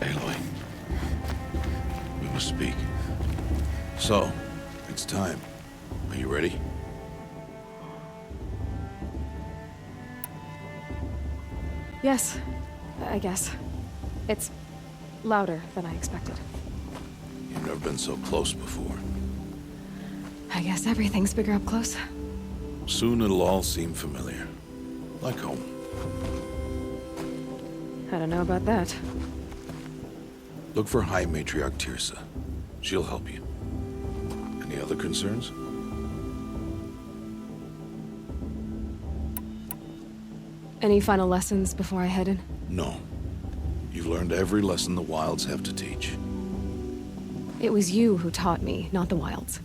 Aloy. We must speak. So, it's time. Are you ready? Yes, I guess. It's louder than I expected. You've never been so close before. I guess everything's bigger up close. Soon it'll all seem familiar. Like home. I don't know about that. Look for High Matriarch Tirsa. She'll help you. Any other concerns? Any final lessons before I head in? No. You've learned every lesson the Wilds have to teach. It was you who taught me, not the Wilds.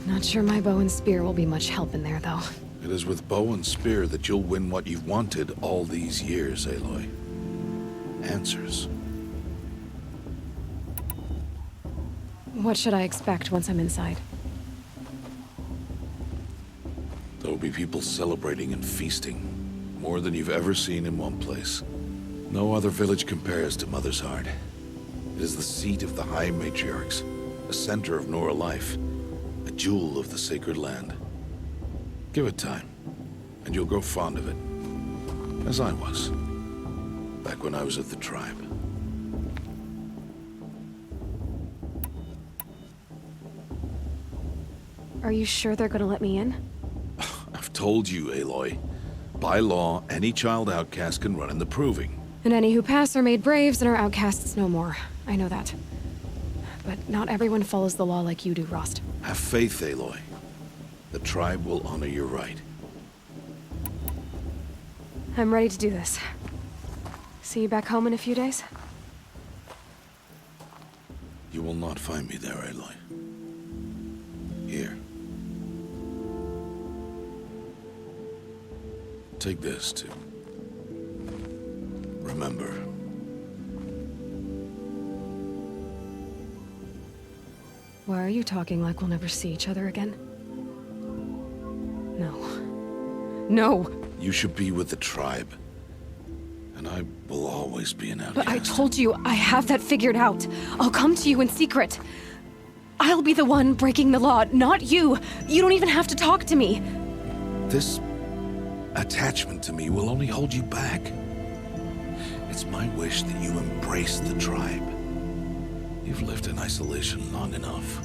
Not sure my bow and spear will be much help in there, though. It is with bow and spear that you'll win what you've wanted all these years, Aloy. Answers. What should I expect once I'm inside? There will be people celebrating and feasting. More than you've ever seen in one place. No other village compares to Mother's Heart. It is the seat of the High Matriarchs, a center of Nora life, a jewel of the sacred land. Give it time, and you'll grow fond of it. As I was, back when I was at the tribe. Are you sure they're gonna let me in? I've told you, Aloy. By law, any child outcast can run in the Proving. And any who pass are made braves and are outcasts no more. I know that. But not everyone follows the law like you do, Rost. Have faith, Aloy. The tribe will honor your right. I'm ready to do this. See you back home in a few days? You will not find me there, Aloy. Here. Take this, too. Remember. Why are you talking like we'll never see each other again? No. No! You should be with the tribe. And I will always be an outcast. But I told you, I have that figured out. I'll come to you in secret. I'll be the one breaking the law, not you. You don't even have to talk to me. This attachment to me will only hold you back. It's my wish that you embrace the tribe. You've lived in isolation long enough.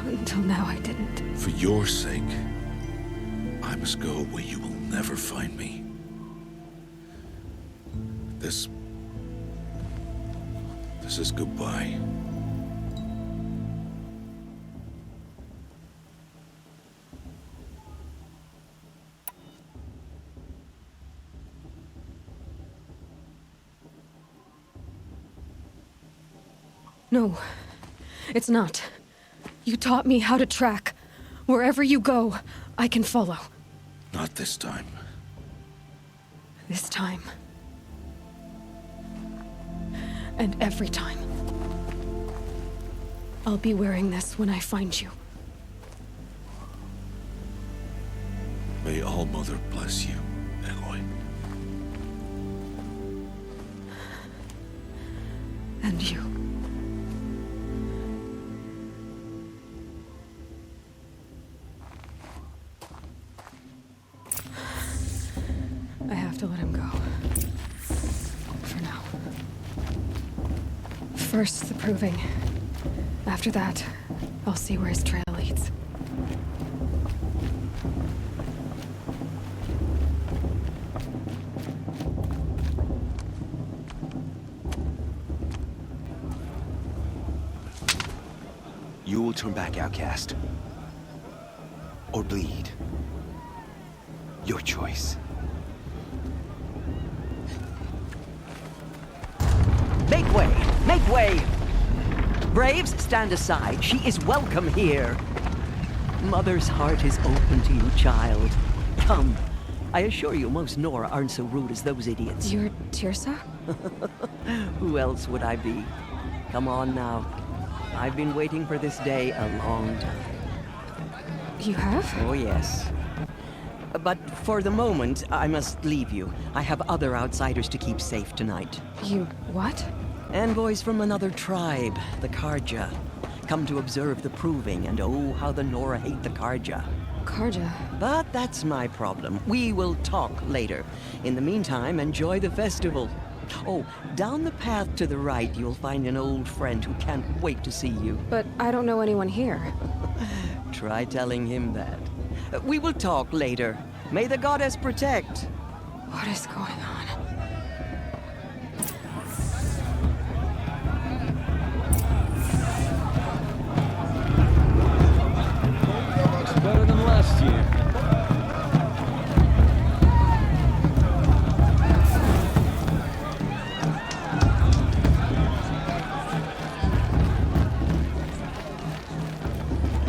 Until now, I didn't. For your sake, I must go where you will never find me. This is goodbye. No, it's not. You taught me how to track. Wherever you go, I can follow. Not this time. This time. And every time. I'll be wearing this when I find you. May All Mother bless you, Aloy. And you. I have to let him go. For now. First, the Proving. After that, I'll see where his trail leads. You will turn back, outcast. Or bleed. Your choice. Make way! Make way! Braves, stand aside. She is welcome here. Mother's heart is open to you, child. Come. I assure you, most Nora aren't so rude as those idiots. You're Tirsa? Who else would I be? Come on now. I've been waiting for this day a long time. You have? Oh, yes. But for the moment, I must leave you. I have other outsiders to keep safe tonight. You what? Envoys from another tribe, the Karja. Come to observe the proving, and oh, how the Nora hate the Karja. Karja. But that's my problem. We will talk later. In the meantime, enjoy the festival. Oh, down the path to the right, you'll find an old friend who can't wait to see you. But I don't know anyone here. Try telling him that. We will talk later. May the goddess protect. What is going on? Looks better than last year.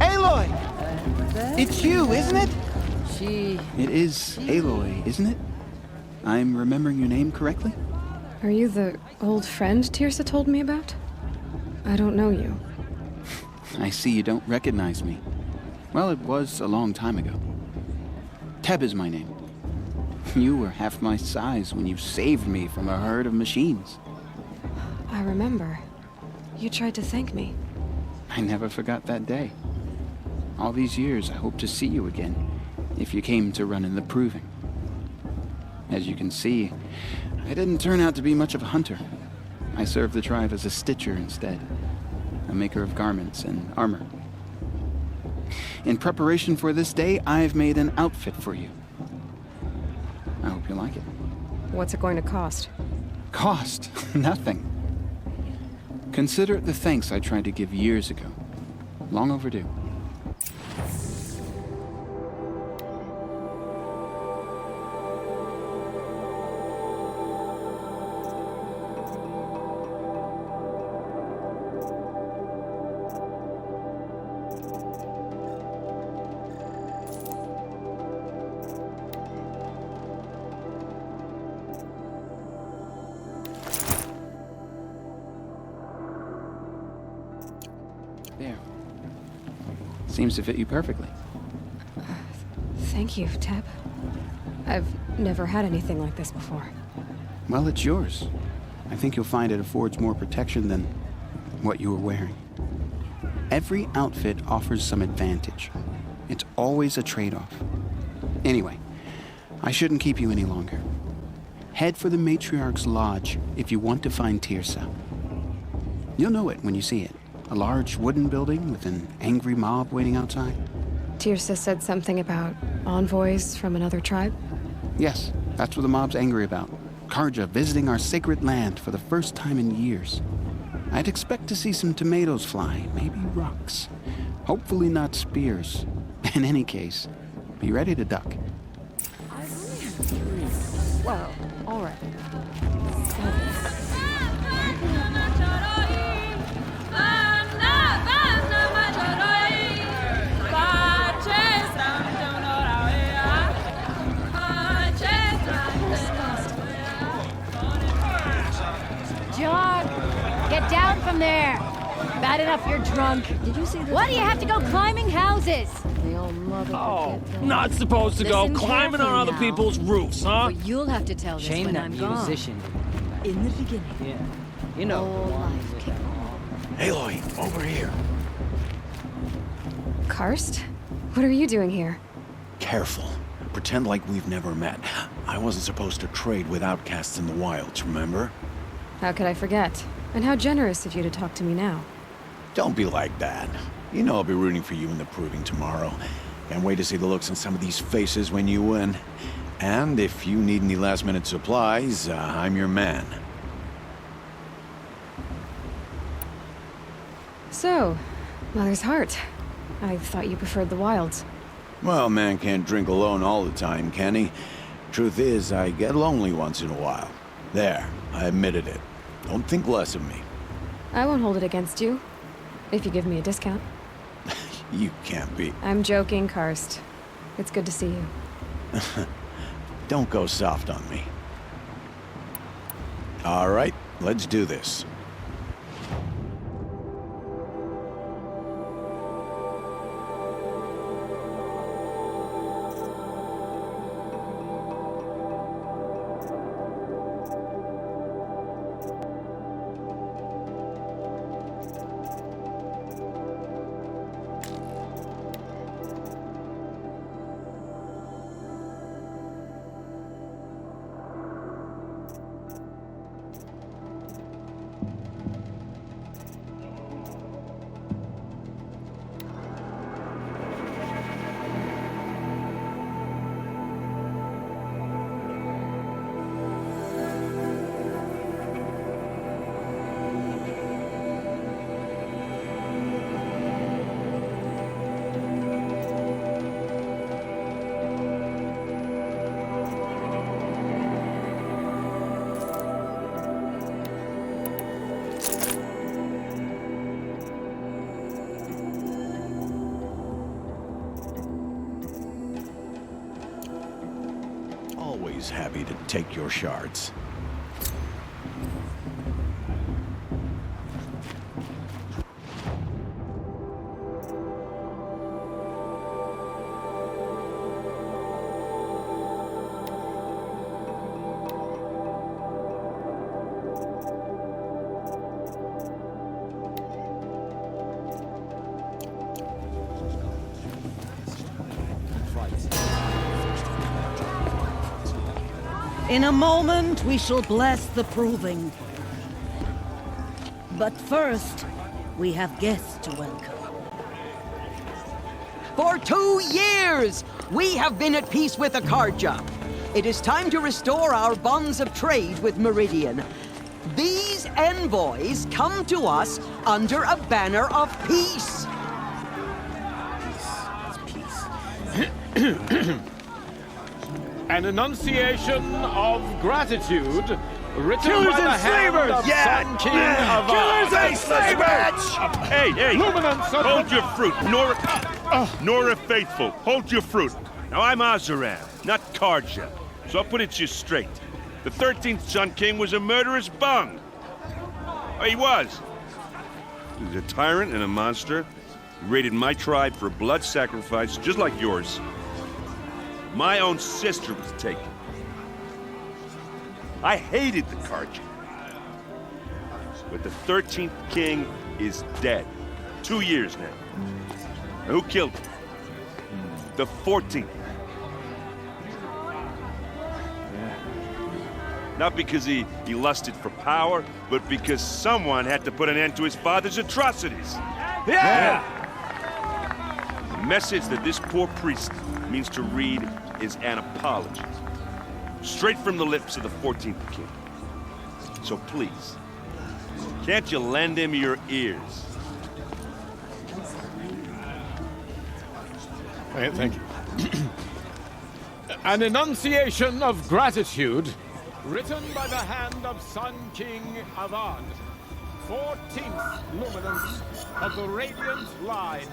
Aloy! It's you, isn't it? It is Aloy, isn't it? I'm remembering your name correctly? Are you the old friend Tirsa told me about? I don't know you. I see you don't recognize me. Well, it was a long time ago. Teb is my name. You were half my size when you saved me from a herd of machines. I remember. You tried to thank me. I never forgot that day. All these years, I hope to see you again, if you came to run in the proving. As you can see, I didn't turn out to be much of a hunter. I served the tribe as a stitcher instead, a maker of garments and armor. In preparation for this day, I've made an outfit for you. I hope you like it. What's it going to cost? Cost? Nothing. Consider it the thanks I tried to give years ago. Long overdue. There. Seems to fit you perfectly. Thank you, Teb. I've never had anything like this before. Well, it's yours. I think you'll find it affords more protection than what you were wearing. Every outfit offers some advantage. It's always a trade-off. Anyway, I shouldn't keep you any longer. Head for the Matriarch's Lodge if you want to find Tirsa. You'll know it when you see it. A large wooden building with an angry mob waiting outside. Tirsa said something about envoys from another tribe? Yes, that's what the mob's angry about. Karja visiting our sacred land for the first time in years. I'd expect to see some tomatoes fly, maybe rocks. Hopefully not spears. In any case, be ready to duck. Well, all right. John, get down from there. Bad enough you're drunk. Did you see this? Why do you have to go climbing houses? They all love it. Oh, not supposed to go Listen climbing on carefully other now. people's roofs, huh? But you'll have to tell this Shame when that I'm gone. musician. In the beginning, Yeah. You know. all life can. Aloy, over here. Karst? What are you doing here? Careful. Pretend like we've never met. I wasn't supposed to trade with outcasts in the wilds, remember? How could I forget? And how generous of you to talk to me now. Don't be like that. You know I'll be rooting for you in the proving tomorrow. Can't wait to see the looks on some of these faces when you win. And if you need any last-minute supplies, I'm your man. So, Mother's Heart. I thought you preferred the wilds. Well, man can't drink alone all the time, can he? Truth is, I get lonely once in a while. There, I admitted it. Don't think less of me. I won't hold it against you. If you give me a discount. You can't be. I'm joking, Karst. It's good to see you. Don't go soft on me. All right, let's do this. always happy to take your shards. In a moment, we shall bless the proving. But first, we have guests to welcome. For 2 years, we have been at peace with Akarja. It is time to restore our bonds of trade with Meridian. These envoys come to us under a banner of peace. An enunciation of gratitude written Killers by the and hand slavers! of Yeah! Sun King of Killers and slavers! Hey, Luminance of hold your fruit, Nora Faithful, hold your fruit. Now I'm Azaran, not Karja, so I'll put it to you straight. The 13th Sun King was a murderous bung. Oh, he was. He was a tyrant and a monster. He raided my tribe for a blood sacrifice, just like yours. My own sister was taken. I hated the Karja. But the 13th king is dead. 2 years now. Now who killed him? The 14th. Not because he lusted for power, but because someone had to put an end to his father's atrocities. Yeah! The message that this poor priest means to read is an apology. Straight from the lips of the 14th king. So please, can't you lend him your ears? Thank you. An enunciation of gratitude written by the hand of Sun King Avad, 14th luminance of the Radiant Line.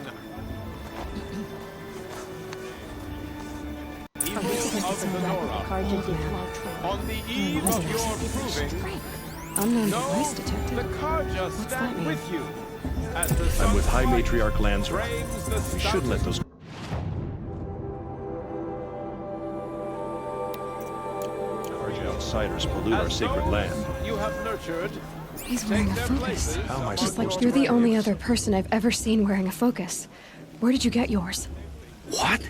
People of the Nora, on the eve of your proving, Unknown know device detected. the Karja that stand mean? with you. As the I'm with High sunlight Matriarch Lansra. frames the We shouldn't let those... Karja outsiders pollute our As sacred those land. you have nurtured, He's wearing a their focus. places. How am I Just like supposed you're to... the only other person I've ever seen wearing a focus. Where did you get yours? What?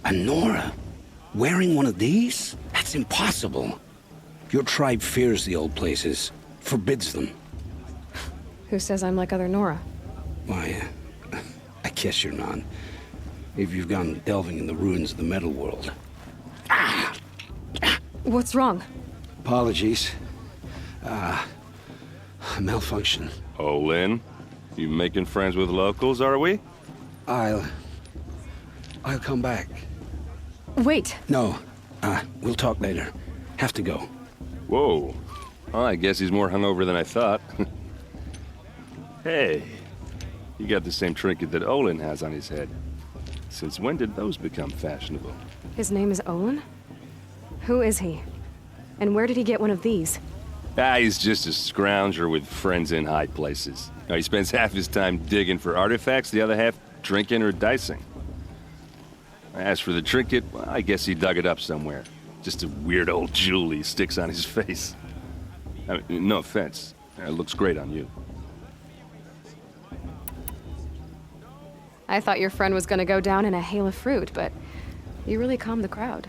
A Nora? Wearing one of these? That's impossible. Your tribe fears the old places, forbids them. Who says I'm like other Nora? Why, I guess you're not. If you've gone delving in the ruins of the metal world. What's wrong? Apologies. Malfunction. Oh, Lynn, you making friends with locals, are we? I'll come back. Wait. No, we'll talk later. Have to go. Whoa. Well, I guess he's more hungover than I thought. Hey, you got the same trinket that Olin has on his head. Since when did those become fashionable? His name is Olin? Who is he? And where did he get one of these? He's just a scrounger with friends in high places. He spends half his time digging for artifacts, the other half drinking or dicing. As for the trinket, well, I guess he dug it up somewhere. Just a weird old jewel he sticks on his face. I mean, no offense. It looks great on you. I thought your friend was gonna go down in a hail of fruit, but you really calmed the crowd.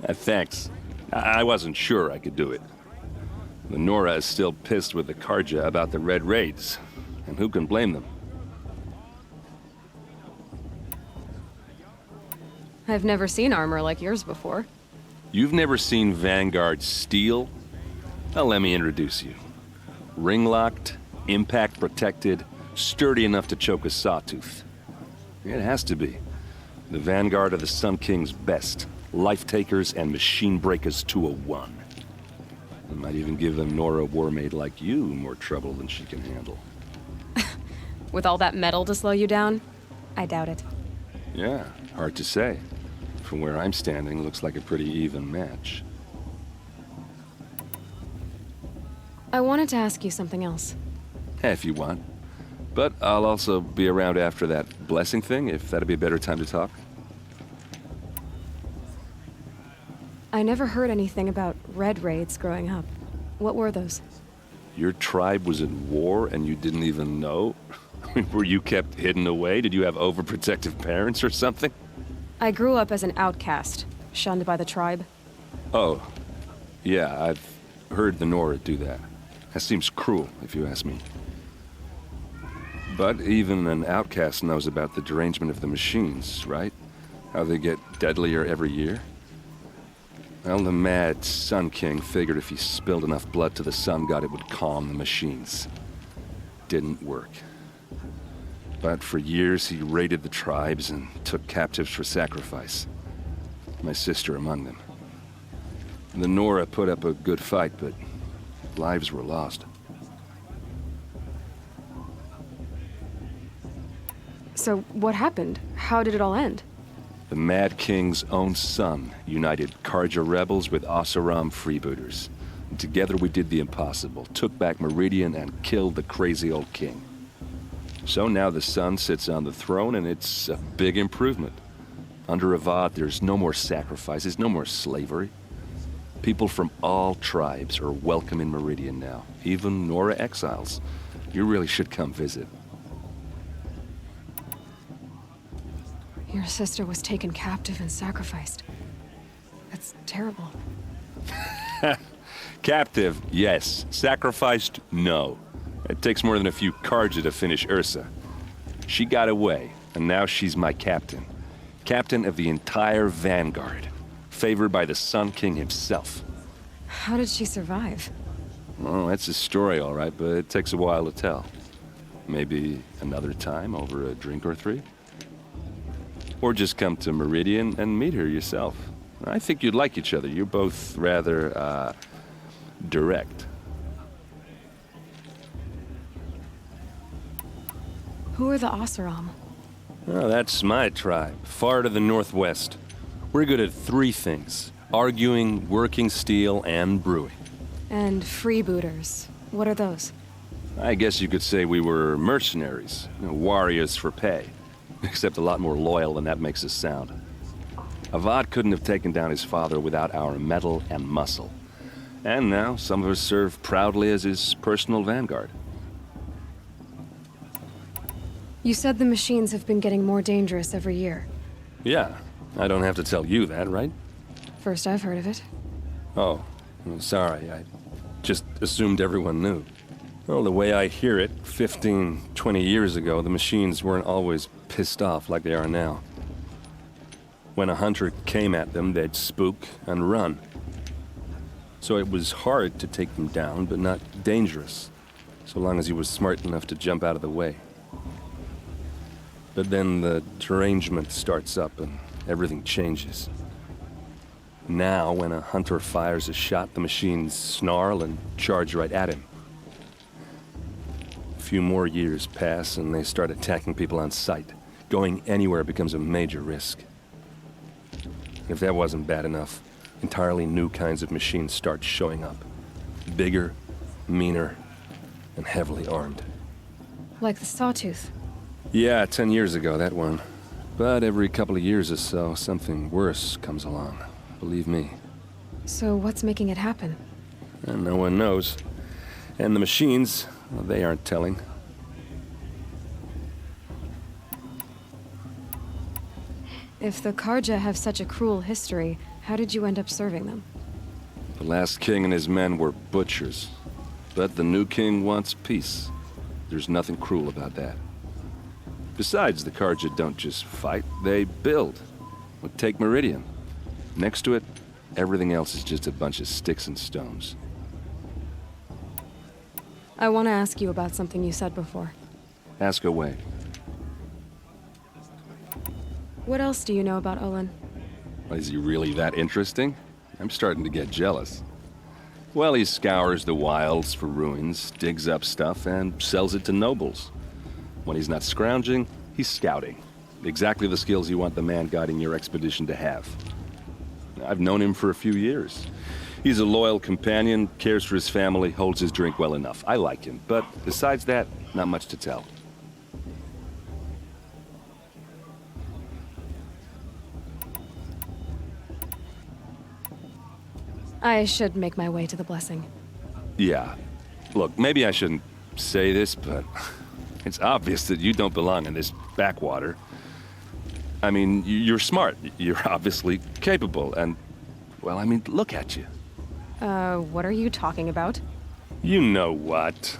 Thanks. I wasn't sure I could do it. The Nora is still pissed with the Karja about the Red Raids, and who can blame them? I've never seen armor like yours before. You've never seen Vanguard steel? Well, let me introduce you. Ring-locked, impact-protected, sturdy enough to choke a sawtooth. It has to be. The Vanguard of the Sun King's best. Life-takers and machine-breakers to a one. It might even give a Nora warmaid like you more trouble than she can handle. With all that metal to slow you down? I doubt it. Yeah, hard to say. from where I'm standing, looks like a pretty even match. I wanted to ask you something else. If you want. But I'll also be around after that blessing thing, if that'd be a better time to talk. I never heard anything about red raids growing up. What were those? Your tribe was in war and you didn't even know? Were you kept hidden away? Did you have overprotective parents or something? I grew up as an outcast, shunned by the tribe. Oh, yeah, I've heard the Nora do that. That seems cruel, if you ask me. But even an outcast knows about the derangement of the machines, right? How they get deadlier every year? Well, the mad Sun King figured if he spilled enough blood to the Sun God, it would calm the machines. Didn't work. But for years, he raided the tribes and took captives for sacrifice. My sister among them. The Nora put up a good fight, but lives were lost. So what happened? How did it all end? The Mad King's own son united Karja rebels with Oseram freebooters. And together we did the impossible, took back Meridian and killed the crazy old king. So now the son sits on the throne and it's a big improvement. Under Avad, there's no more sacrifices, no more slavery. People from all tribes are welcome in Meridian now, even Nora exiles. You really should come visit. Your sister was taken captive and sacrificed. That's terrible. Captive, yes. Sacrificed, no. It takes more than a few Karja to finish Ursa. She got away, and now she's my captain. Captain of the entire Vanguard. Favored by the Sun King himself. How did she survive? Well, that's a story, all right, but it takes a while to tell. Maybe another time over a drink or three? Or just come to Meridian and meet her yourself. I think you'd like each other. You're both rather, direct. Who are the Oseram? Oh, that's my tribe, far to the northwest. We're good at three things: arguing, working steel, and brewing. And freebooters. What are those? I guess you could say we were mercenaries, warriors for pay. Except a lot more loyal than that makes us sound. Avad couldn't have taken down his father without our metal and muscle. And now some of us serve proudly as his personal vanguard. You said the machines have been getting more dangerous every year. Yeah, I don't have to tell you that, right? First I've heard of it. Oh, well, sorry, I just assumed everyone knew. Well, the way I hear it, 15, 20 years ago, the machines weren't always pissed off like they are now. When a hunter came at them, they'd spook and run. So it was hard to take them down, but not dangerous, so long as he was smart enough to jump out of the way. But then the derangement starts up and everything changes. Now, when a hunter fires a shot, the machines snarl and charge right at him. A few more years pass and they start attacking people on sight. Going anywhere becomes a major risk. If that wasn't bad enough, entirely new kinds of machines start showing up. Bigger, meaner, and heavily armed. Like the Sawtooth. Yeah, 10 years ago, that one. But every couple of years or so, something worse comes along. Believe me. So what's making it happen? And no one knows. And the machines, well, they aren't telling. If the Karja have such a cruel history, how did you end up serving them? The last king and his men were butchers. But the new king wants peace. There's nothing cruel about that. Besides, the Karja don't just fight, they build. Well, take Meridian. Next to it, everything else is just a bunch of sticks and stones. I want to ask you about something you said before. Ask away. What else do you know about Olin? Is he really that interesting? I'm starting to get jealous. Well, he scours the wilds for ruins, digs up stuff, and sells it to nobles. When he's not scrounging, he's scouting. Exactly the skills you want the man guiding your expedition to have. I've known him for a few years. He's a loyal companion, cares for his family, holds his drink well enough. I like him, but besides that, not much to tell. I should make my way to the blessing. Yeah. Look, maybe I shouldn't say this, but it's obvious that you don't belong in this backwater. I mean, you're smart. You're obviously capable, and, well, I mean, look at you. What are you talking about? You know what.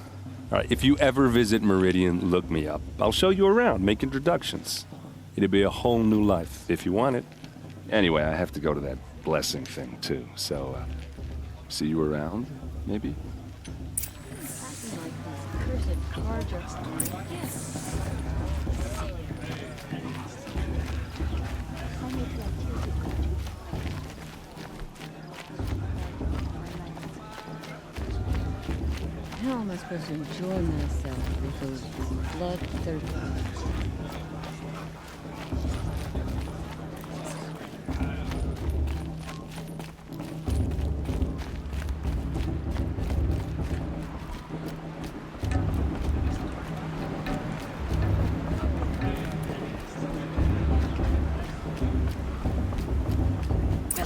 All right, if you ever visit Meridian, look me up. I'll show you around, make introductions. It'll be a whole new life, if you want it. Anyway, I have to go to that blessing thing, too, so, see you around, maybe? How am I supposed to enjoy myself with those bloodthirsty...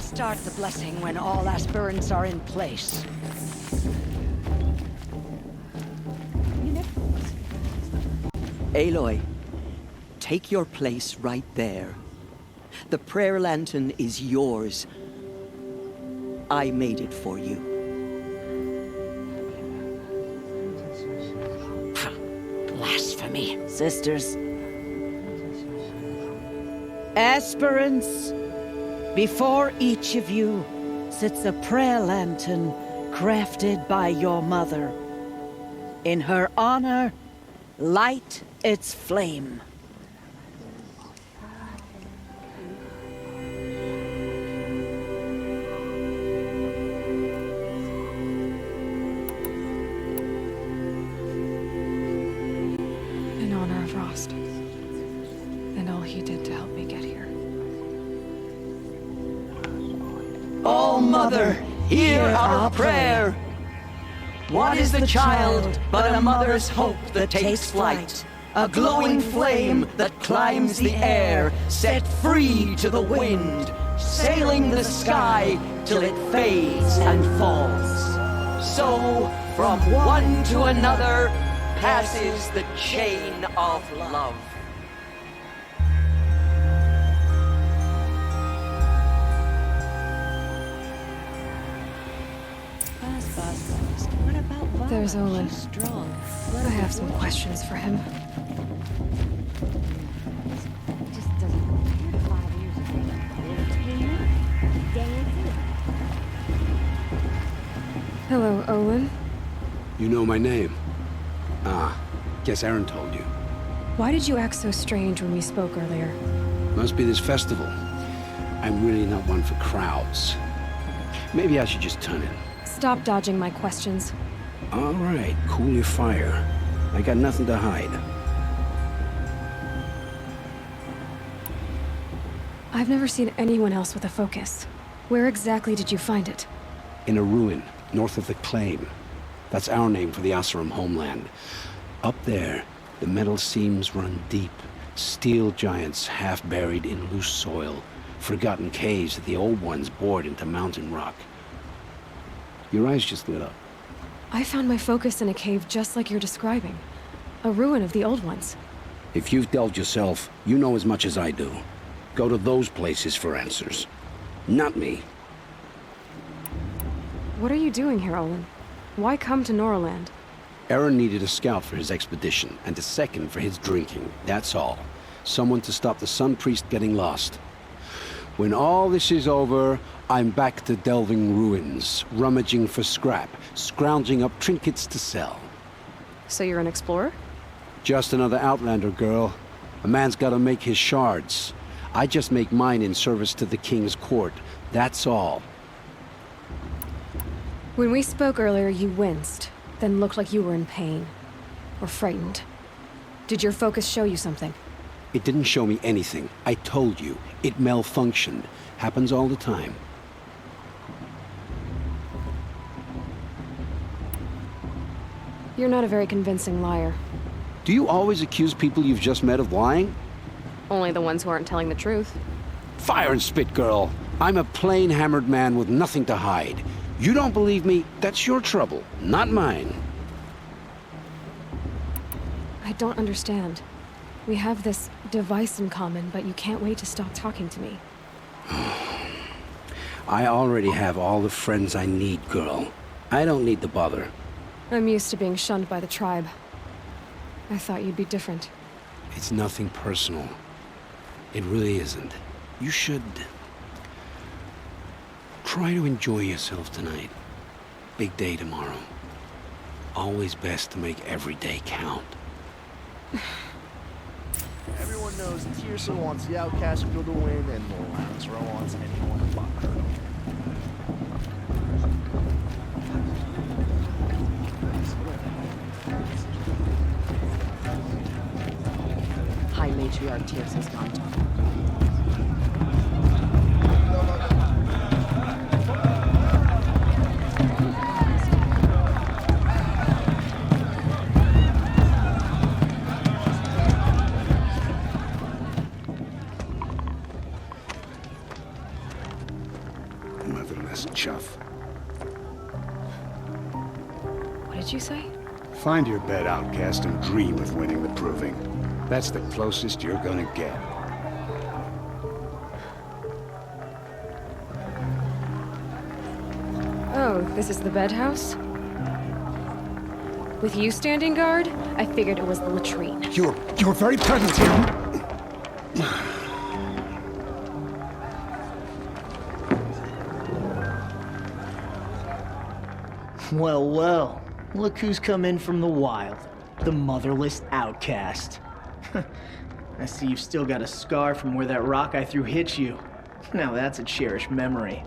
Start the blessing when all aspirants are in place. Aloy, take your place right there. The prayer lantern is yours. I made it for you. Blasphemy, sisters. Aspirants, before each of you sits a prayer lantern crafted by your mother. In her honor, light its flame. In honor of Rost, and all he did to help me get here. Oh, Mother, hear our prayer. What is the child but a mother's hope that takes flight? A glowing flame that climbs the air, set free to the wind, sailing the sky till it fades and falls. So, from one to another, passes the chain of love. What about Vala? There's Olin. She's strong. I have some questions for him. It just doesn't compare to 5 years ago. Entertainment, dancing. Hello, Olin. You know my name? Ah, guess Aaron told you. Why did you act so strange when we spoke earlier? Must be this festival. I'm really not one for crowds. Maybe I should just turn in. Stop dodging my questions. All right, cool your fire. I got nothing to hide. I've never seen anyone else with a focus. Where exactly did you find it? In a ruin, north of the Claim. That's our name for the Oseram homeland. Up there, the metal seams run deep. Steel giants half buried in loose soil. Forgotten caves that the old ones bored into mountain rock. Your eyes just lit up. I found my focus in a cave just like you're describing. A ruin of the old ones. If you've delved yourself, you know as much as I do. Go to those places for answers. Not me. What are you doing here, Olin? Why come to Noraland? Aaron needed a scout for his expedition, and a second for his drinking. That's all. Someone to stop the Sun Priest getting lost. When all this is over, I'm back to delving ruins, rummaging for scrap, scrounging up trinkets to sell. So you're an explorer? Just another Outlander, girl. A man's gotta make his shards. I just make mine in service to the King's court. That's all. When we spoke earlier, you winced, then looked like you were in pain. Or frightened. Did your focus show you something? It didn't show me anything. I told you. It malfunctioned. Happens all the time. You're not a very convincing liar. Do you always accuse people you've just met of lying? Only the ones who aren't telling the truth. Fire and spit, girl. I'm a plain hammered man with nothing to hide. You don't believe me? That's your trouble, not mine. I don't understand. We have this device in common, but you can't wait to stop talking to me. I already have all the friends I need, girl. I don't need the bother. I'm used to being shunned by the tribe. I thought you'd be different. It's nothing personal. It really isn't. You should try to enjoy yourself tonight. Big day tomorrow. Always best to make every day count. Everyone knows Tirsa wants the Outcast Guild to win, and Lazaro wants anyone to bother. High Matriarch Tirsa's gone. Motherless chuff. What did you say? Find your bed, Outcast, and dream of winning the Proving. That's the closest you're gonna get. Oh, this is the bedhouse? With you standing guard, I figured it was the latrine. Your very presence here. Well, well. Look who's come in from the wild. The motherless outcast. I see you've still got a scar from where that rock I threw hit you. Now that's a cherished memory.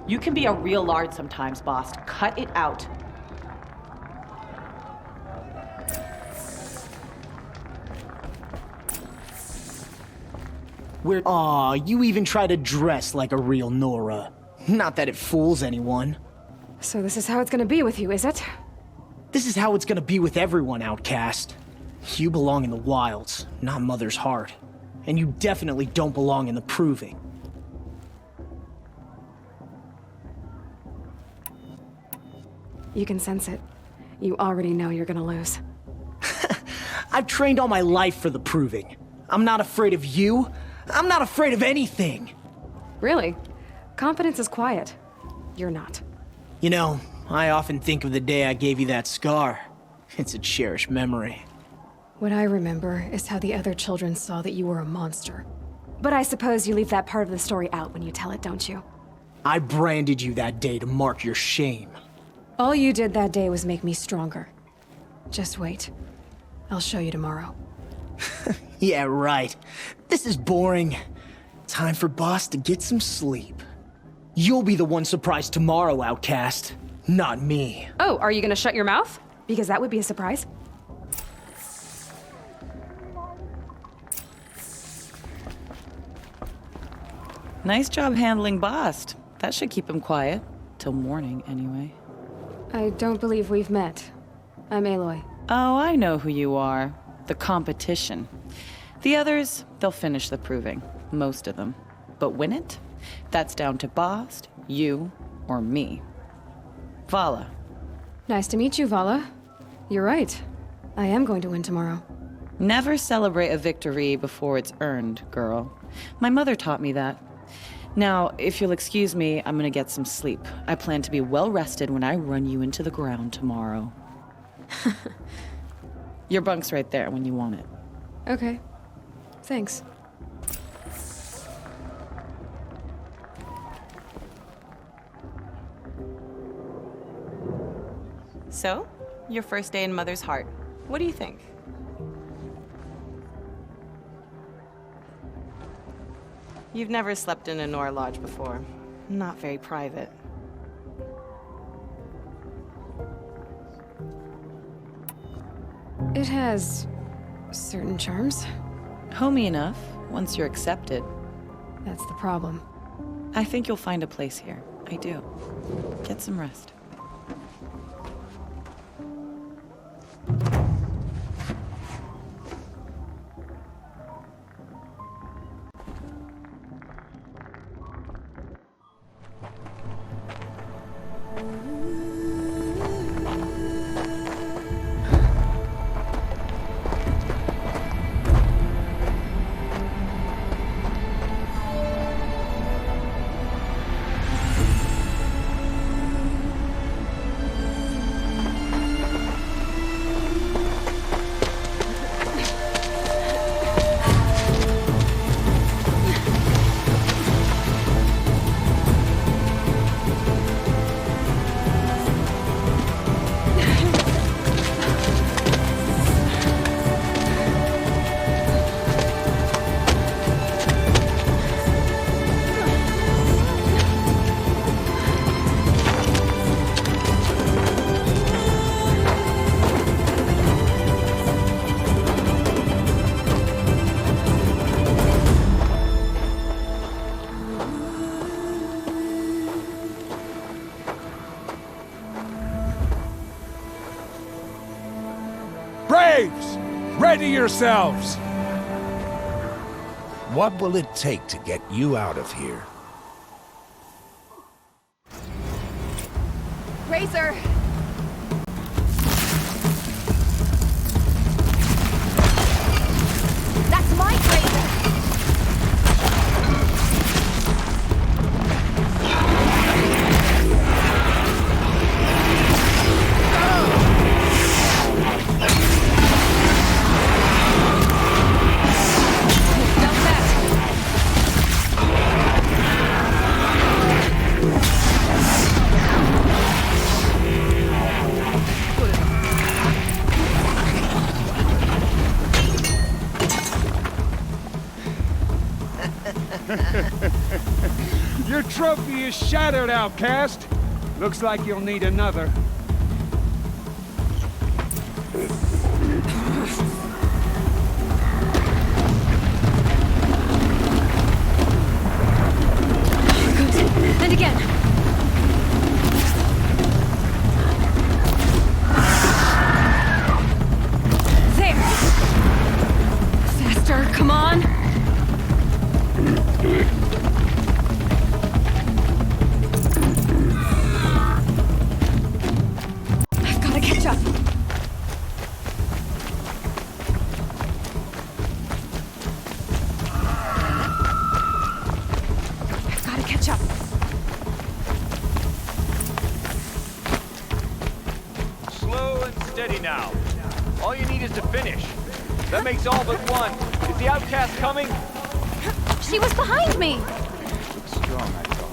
You can be a real lard sometimes, boss. Cut it out. Aw, you even try to dress like a real Nora. Not that it fools anyone. So this is how it's gonna be with you, is it? This is how it's gonna be with everyone, Outcast. You belong in the wilds, not Mother's Heart. And you definitely don't belong in the Proving. You can sense it. You already know you're gonna lose. I've trained all my life for the Proving. I'm not afraid of you. I'm not afraid of anything. Really? Confidence is quiet. You're not. You know, I often think of the day I gave you that scar. It's a cherished memory. What I remember is how the other children saw that you were a monster. But I suppose you leave that part of the story out when you tell it, don't you? I branded you that day to mark your shame. All you did that day was make me stronger. Just wait. I'll show you tomorrow. Yeah, right. This is boring. Time for Boss to get some sleep. You'll be the one surprised tomorrow, Outcast. Not me. Oh, are you gonna shut your mouth? Because that would be a surprise. Nice job handling Bast. That should keep him quiet. Till morning, anyway. I don't believe we've met. I'm Aloy. Oh, I know who you are. The competition. The others, they'll finish the Proving. Most of them. But win it? That's down to Bast, you, or me. Vala. Nice to meet you, Vala. You're right. I am going to win tomorrow. Never celebrate a victory before it's earned, girl. My mother taught me that. Now, if you'll excuse me, I'm gonna get some sleep. I plan to be well rested when I run you into the ground tomorrow. Your bunk's right there when you want it. Okay. Thanks. So, your first day in Mother's Heart. What do you think? You've never slept in a Nora lodge before. Not very private. It has certain charms. Homey enough, once you're accepted. That's the problem. I think you'll find a place here. I do. Get some rest. Braves! Ready yourselves! What will it take to get you out of here? Razor! That's my razor! Your trophy is shattered, outcast. Looks like you'll need another. Good. And again. There. Faster, come on. I've got to catch up. I've got to catch up. Slow and steady now. All you need is to finish. That makes all but one. Is the outcast coming? She was behind me! Looks strong, I thought.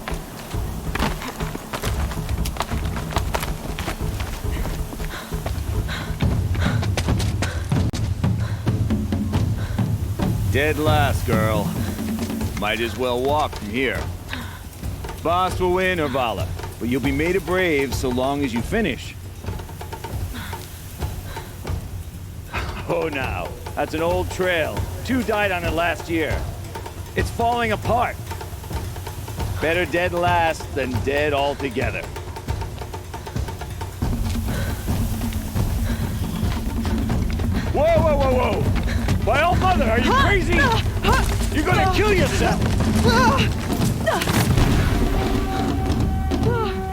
Dead last, girl. Might as well walk from here. Boss will win, or Vala, but you'll be made a brave so long as you finish. Oh, now. That's an old trail. 2 died on it last year. It's falling apart. Better dead last than dead altogether. Whoa, whoa, whoa, whoa! My old mother, are you crazy? You're gonna kill yourself!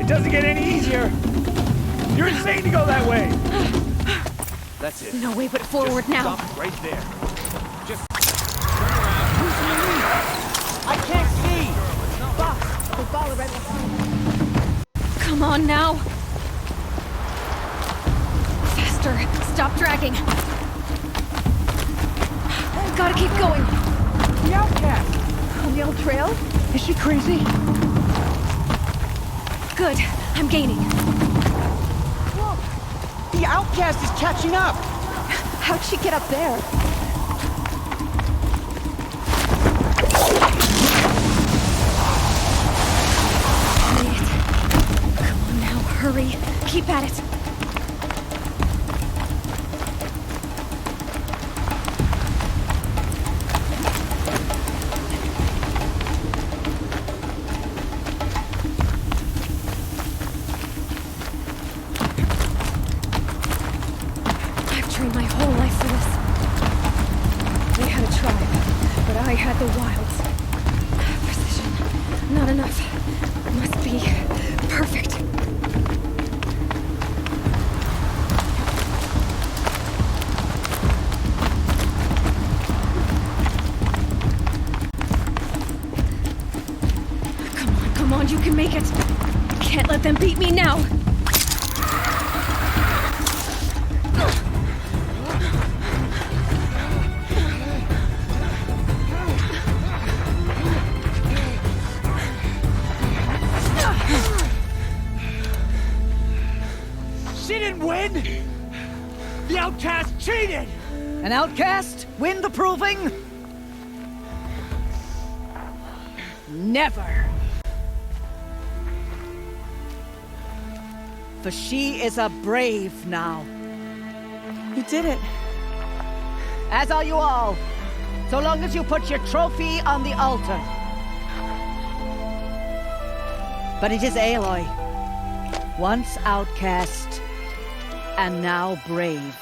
It doesn't get any easier. You're insane to go that way. That's it. No way but forward now. Stop right there. Just I can't see! Boss, the ball right behind. Come on now. Faster. Stop dragging. Gotta keep going. The outcast! On the old trail? Is she crazy? Good. I'm gaining. Whoa! The outcast is catching up! How'd she get up there? Made it. Come on now, hurry. Keep at it. My whole life for this. They had a tribe, but I had the wilds. Precision. Not enough. Must be perfect. Come on, you can make it. Can't let them beat me now. The outcast cheated! An outcast win the proving? Never. For she is a brave now. You did it. As are you all. So long as you put your trophy on the altar. But it is Aloy. Once outcast, and now brave.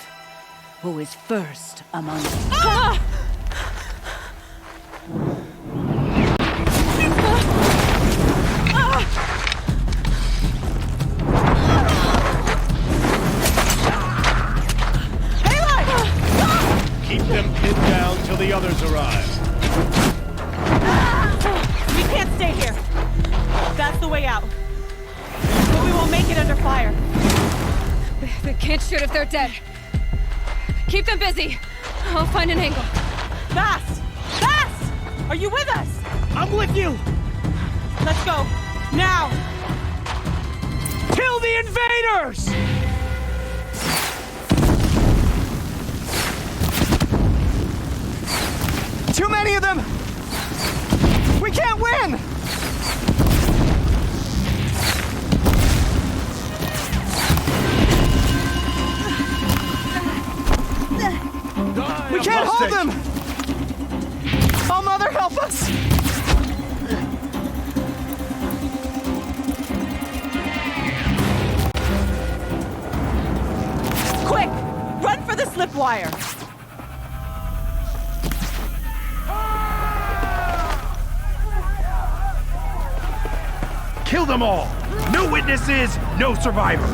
who is first among us. Keep them pinned down till the others arrive. We can't stay here. That's the way out. But we won't make it under fire. They can't shoot if they're dead. Keep them busy. I'll find an angle. Fast! Fast! Are you with us? I'm with you! Let's go. Now! Kill the invaders! Too many of them! We can't win! We can't hold them! Oh, Mother, help us! Quick! Run for the slip wire! Kill them all! No witnesses, no survivors!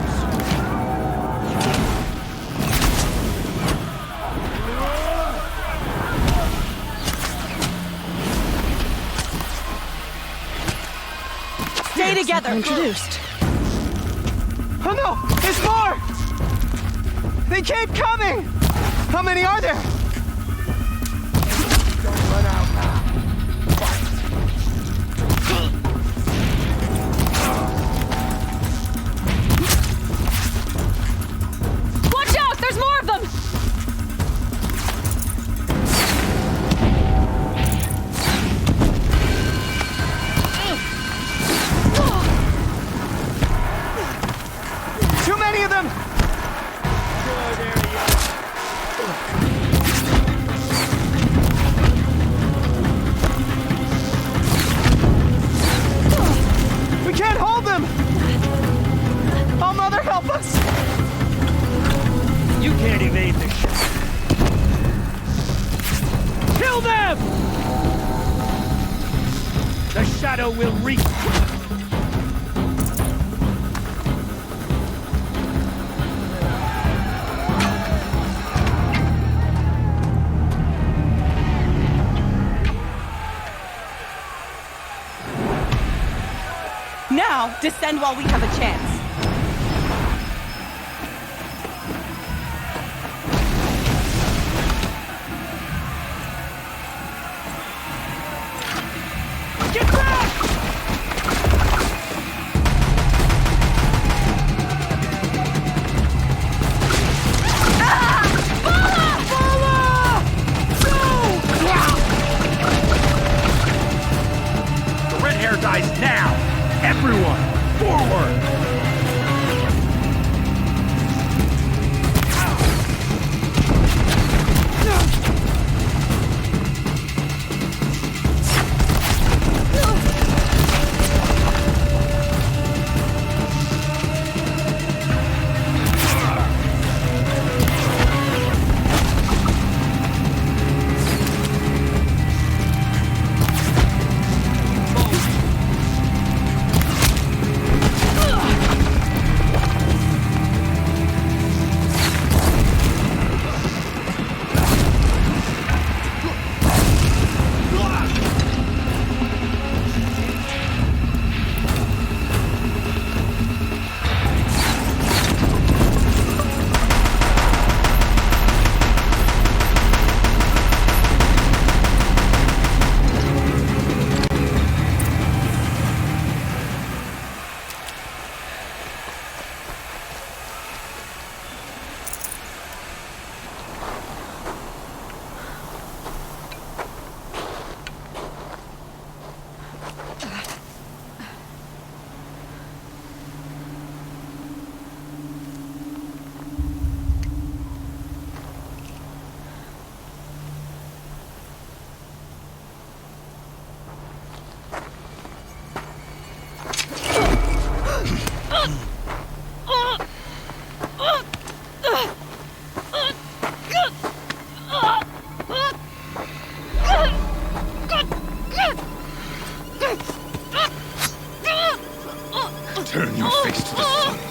Stay together! Introduced. Oh no! There's more! They keep coming! How many are there? Don't run out now. Watch out! There's more of them! Too many of them! We can't hold them! Oh, Mother, help us! You can't evade this shit. Kill them! The shadow will reach. Now, descend while we have a chance. Get back! The red hair dies now! Everyone, forward!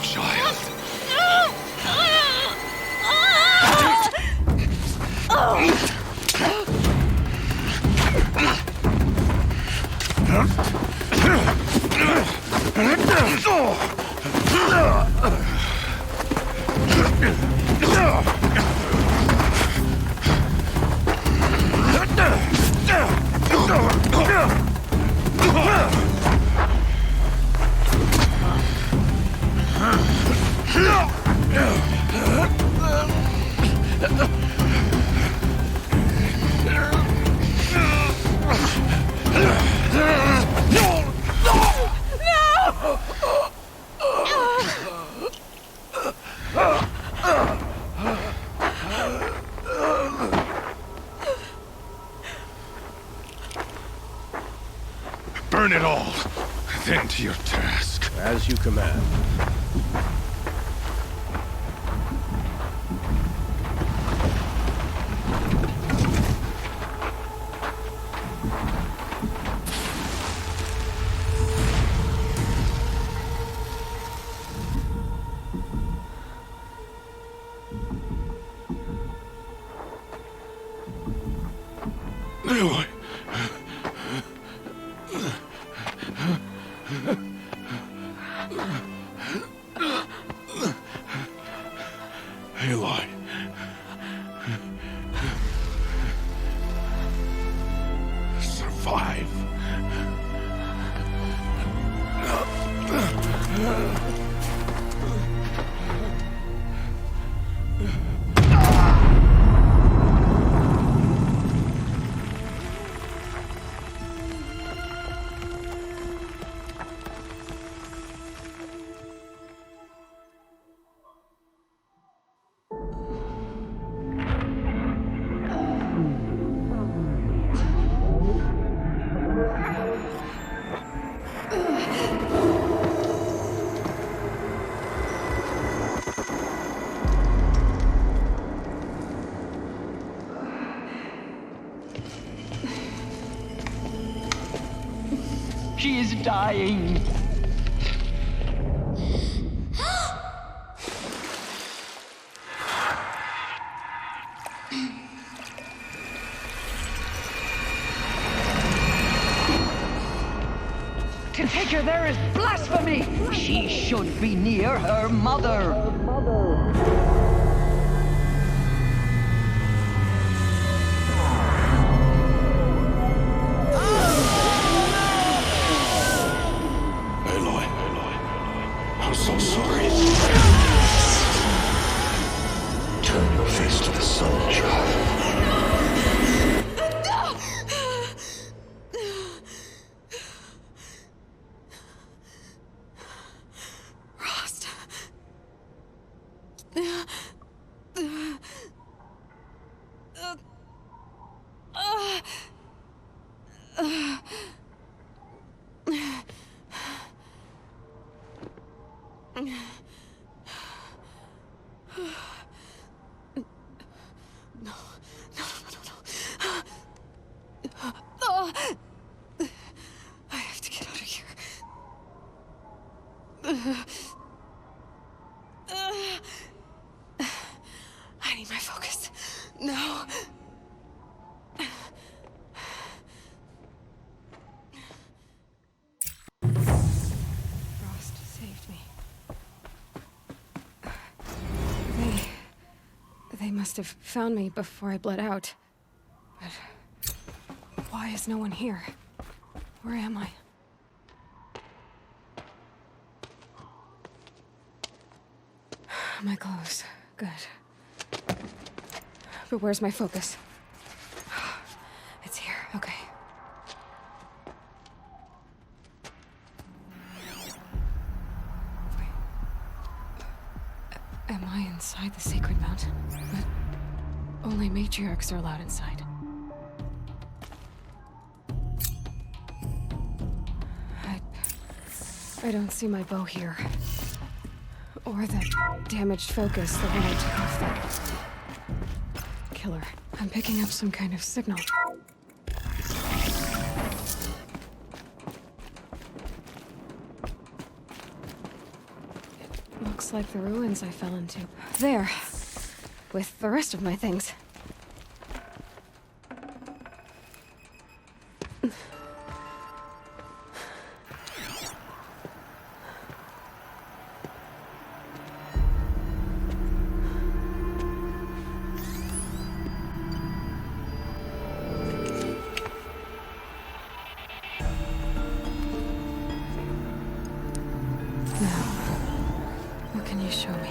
Child. Burn it all, then to your task. As you command. Aloy. Aloy. Survive. She is dying. To take her there is blasphemy. She should be near her mother. I'm so sorry. Turn your face to the sun, child. Rost. I have to get out of here. I need my focus. No. Frost saved me. They must have found me before I bled out. But why is no one here? Where am I? My clothes. Good. But where's my focus? It's here. Okay. Wait. Am I inside the sacred mountain? But only matriarchs are allowed inside. I don't see my bow here. Or that damaged focus the one I took off that killer. I'm picking up some kind of signal. Looks like the ruins I fell into. There. With the rest of my things. What can you show me?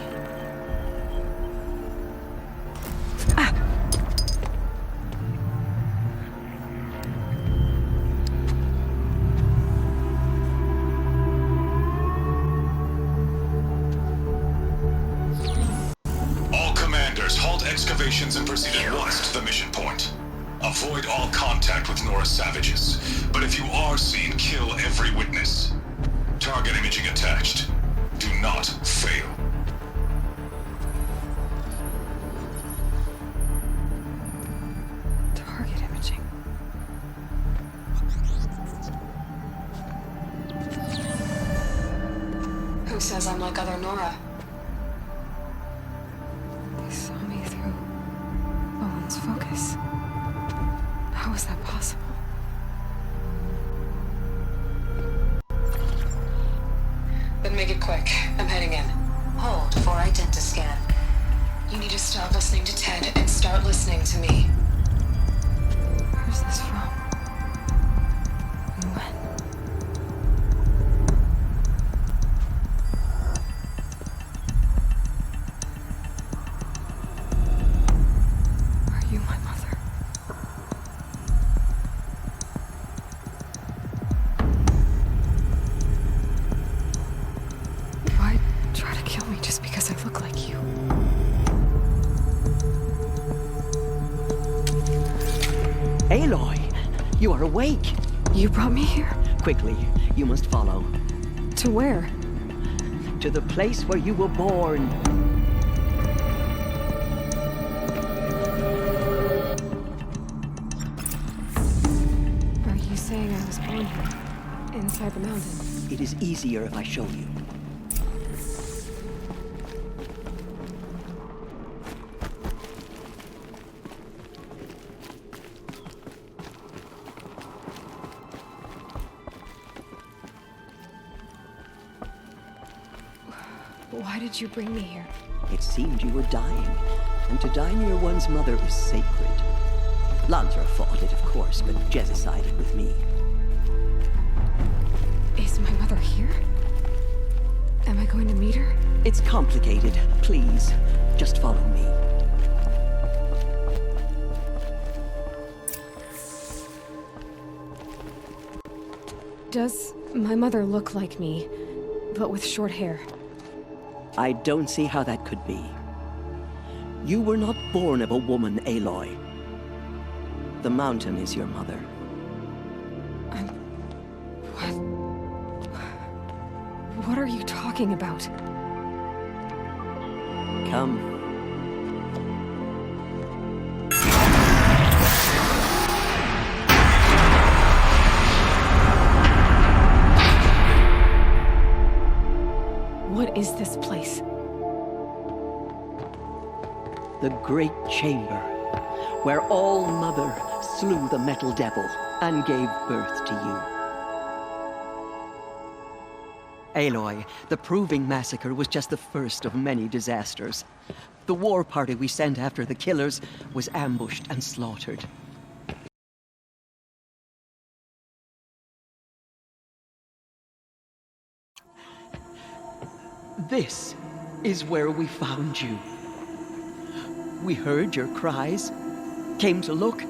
All commanders, halt excavations and proceed at once to the mission point. Avoid all contact with Nora savages, but if you are seen, kill every witness. Target imaging attached. Do not fail. Target imaging. Who says I'm like other Nora? They saw me through Owen's focus. How is that possible? Then make it quick. I'm heading in. Hold for identiscan. You need to stop listening to Ted and start listening to me. Where's this from? And when? Are you my mother? Why try to kill me just because I look like you? Aloy, you are awake. You brought me here? Quickly, you must follow. To where? To the place where you were born. Are you saying I was born here? Inside the mountain? It is easier if I show you. Why did you bring me here? It seemed you were dying, and to die near one's mother is sacred. Lansra fought it, of course, but Jezza sided with me. Is my mother here? Am I going to meet her? It's complicated. Please, just follow me. Does my mother look like me, but with short hair? I don't see how that could be. You were not born of a woman, Aloy. The mountain is your mother. What are you talking about? Come. What is this place? The Great Chamber, where All Mother slew the Metal Devil and gave birth to you. Aloy, the Proving Massacre was just the first of many disasters. The war party we sent after the killers was ambushed and slaughtered. This is where we found you. We heard your cries, came to look,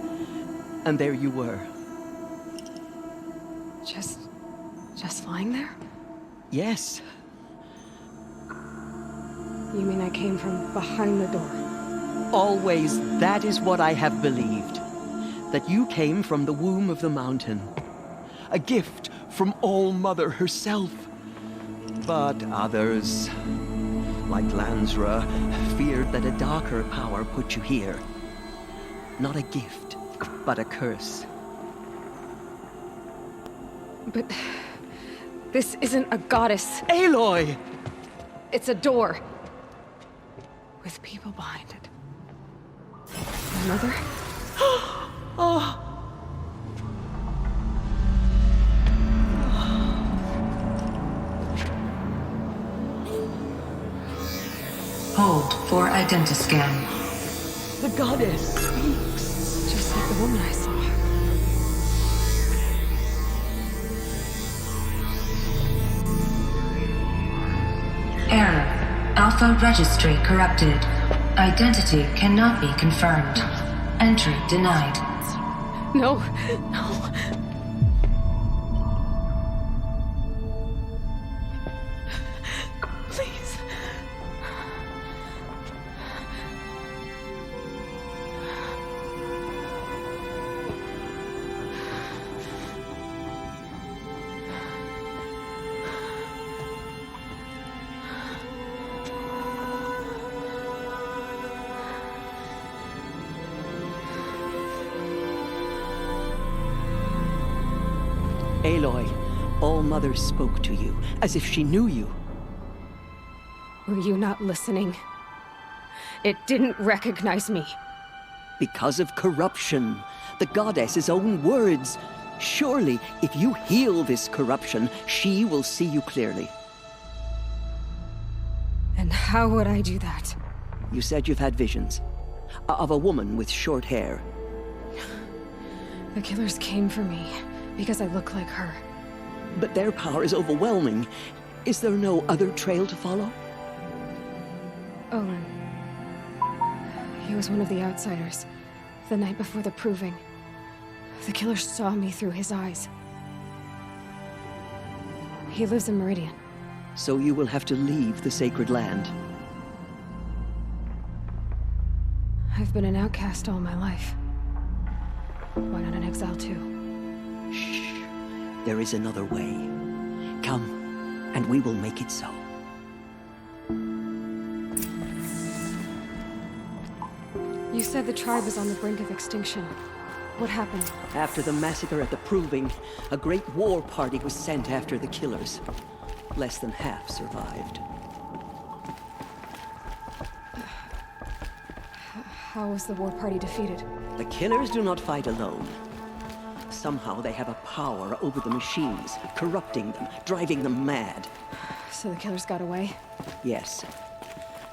and there you were. Just lying there? Yes. You mean I came from behind the door? Always, that is what I have believed. That you came from the womb of the mountain. A gift from All Mother herself. But others, like Lansra, feared that a darker power put you here. Not a gift, but a curse. But this isn't a goddess. Aloy! It's a door. With people behind it. My mother? Oh. Hold for identiscan. The goddess speaks. Just like the woman I saw. Error. Alpha registry corrupted. Identity cannot be confirmed. Entry denied. No, no. Please. Aloy, All-Mother spoke to you, as if she knew you. Were you not listening? It didn't recognize me. Because of corruption. The goddess's own words. Surely, if you heal this corruption, she will see you clearly. And how would I do that? You said you've had visions. Of a woman with short hair. The killers came for me because I look like her. But their power is overwhelming. Is there no other trail to follow? Owen. He was one of the outsiders. The night before the proving. The killer saw me through his eyes. He lives in Meridian. So you will have to leave the sacred land. I've been an outcast all my life. Why not an exile too? Shh. There is another way. Come, and we will make it so. You said the tribe was on the brink of extinction. What happened? After the massacre at the Proving, a great war party was sent after the killers. Less than half survived. How was the war party defeated? The killers do not fight alone. Somehow they have a power over the machines, corrupting them, driving them mad. So the killers got away? Yes.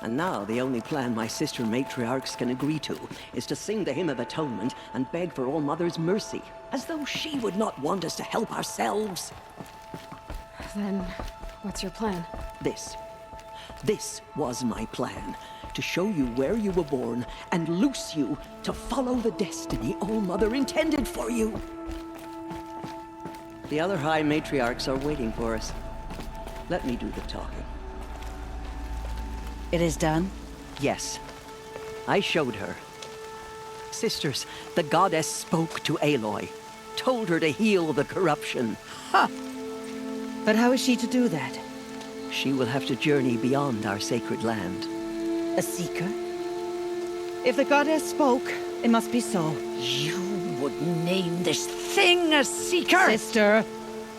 And now the only plan my sister matriarchs can agree to is to sing the Hymn of Atonement and beg for All-Mother's mercy, as though she would not want us to help ourselves. Then, what's your plan? This. This was my plan. To show you where you were born and loose you to follow the destiny All-Mother intended for you. The other High Matriarchs are waiting for us. Let me do the talking. It is done? Yes. I showed her. Sisters, the goddess spoke to Aloy. Told her to heal the corruption. Ha! But how is she to do that? She will have to journey beyond our sacred land. A seeker? If the goddess spoke, it must be so. You would name this thing a seeker? Sister!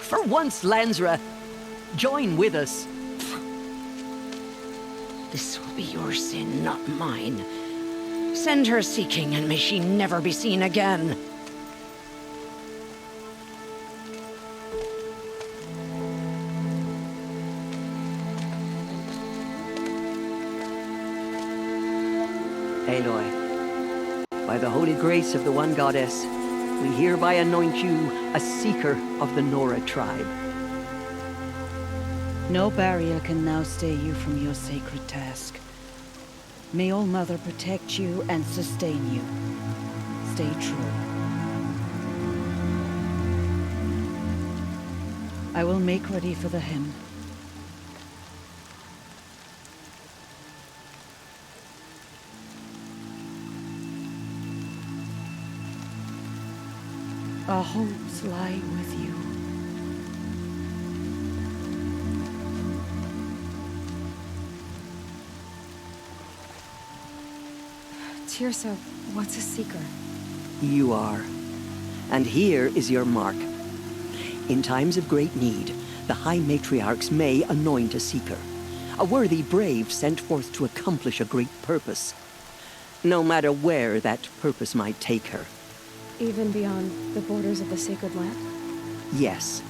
For once, Lansra, join with us. This will be your sin, not mine. Send her seeking, and may she never be seen again. Aloy, by the holy grace of the one goddess, we hereby anoint you a seeker of the Nora tribe. No barrier can now stay you from your sacred task. May All-Mother protect you and sustain you. Stay true. I will make ready for the hymn. Our hopes lie with you. Tirsa, what's a seeker? You are. And here is your mark. In times of great need, the High Matriarchs may anoint a seeker. A worthy brave sent forth to accomplish a great purpose. No matter where that purpose might take her. Even beyond the borders of the sacred land? Yes.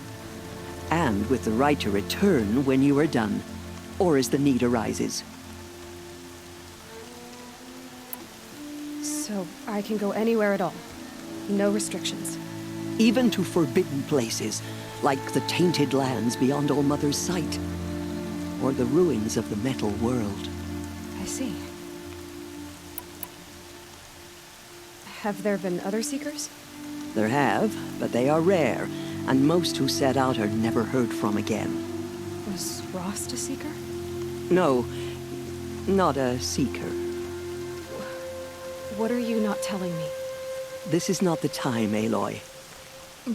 And with the right to return when you are done, or as the need arises. So I can go anywhere at all? No restrictions? Even to forbidden places, like the tainted lands beyond All-Mother's sight. Or the ruins of the metal world. I see. Have there been other Seekers? There have, but they are rare, and most who set out are never heard from again. Was Rost a Seeker? No, not a Seeker. What are you not telling me? This is not the time, Aloy.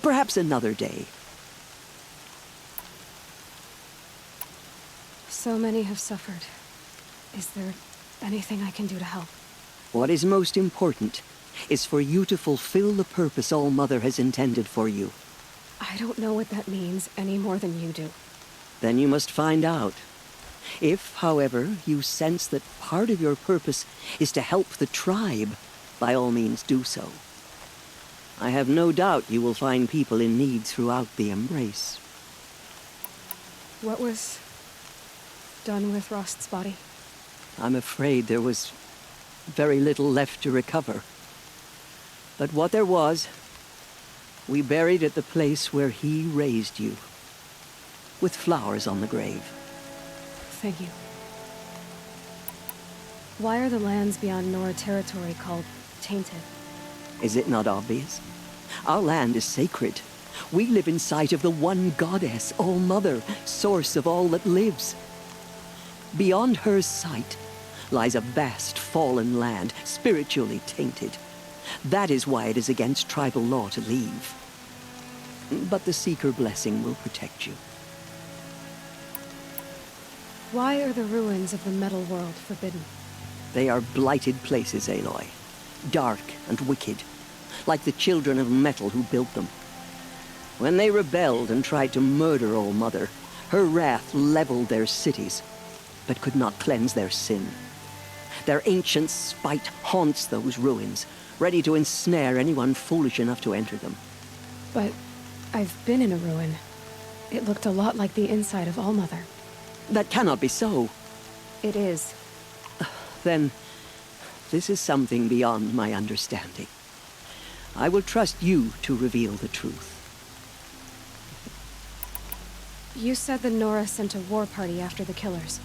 Perhaps another day. So many have suffered. Is there anything I can do to help? What is most important is for you to fulfill the purpose All-Mother has intended for you. I don't know what that means any more than you do. Then you must find out. If, however, you sense that part of your purpose is to help the tribe, by all means do so. I have no doubt you will find people in need throughout the Embrace. What was done with Rost's body? I'm afraid there was very little left to recover. But what there was, we buried at the place where he raised you, with flowers on the grave. Thank you. Why are the lands beyond Nora territory called tainted? Is it not obvious? Our land is sacred. We live in sight of the one goddess, All-Mother, source of all that lives. Beyond her sight lies a vast fallen land, spiritually tainted. That is why it is against tribal law to leave. But the Seeker blessing will protect you. Why are the ruins of the metal world forbidden? They are blighted places, Aloy. Dark and wicked, like the children of metal who built them. When they rebelled and tried to murder All-Mother, her wrath leveled their cities, but could not cleanse their sin. Their ancient spite haunts those ruins, ready to ensnare anyone foolish enough to enter them. But I've been in a ruin. It looked a lot like the inside of All-Mother. That cannot be so. It is. Then, this is something beyond my understanding. I will trust you to reveal the truth. You said the Nora sent a war party after the killers.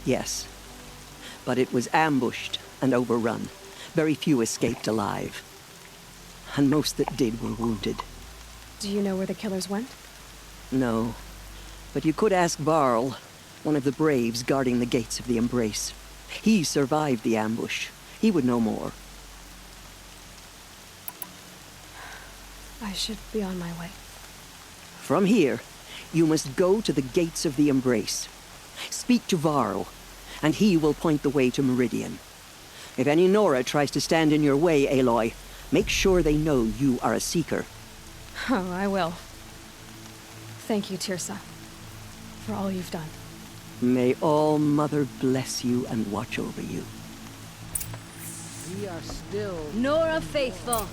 Yes. But it was ambushed and overrun. Very few escaped alive. And most that did were wounded. Do you know where the killers went? No. But you could ask Varl, one of the braves guarding the gates of the Embrace. He survived the ambush. He would know more. I should be on my way. From here, you must go to the gates of the Embrace. Speak to Varl, and he will point the way to Meridian. If any Nora tries to stand in your way, Aloy, make sure they know you are a Seeker. Oh, I will. Thank you, Tirsa, for all you've done. May All-Mother bless you and watch over you. We are still... Nora faithful,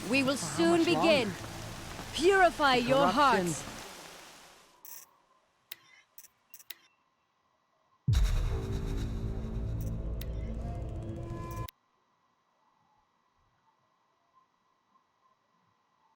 we will soon begin. Purify your hearts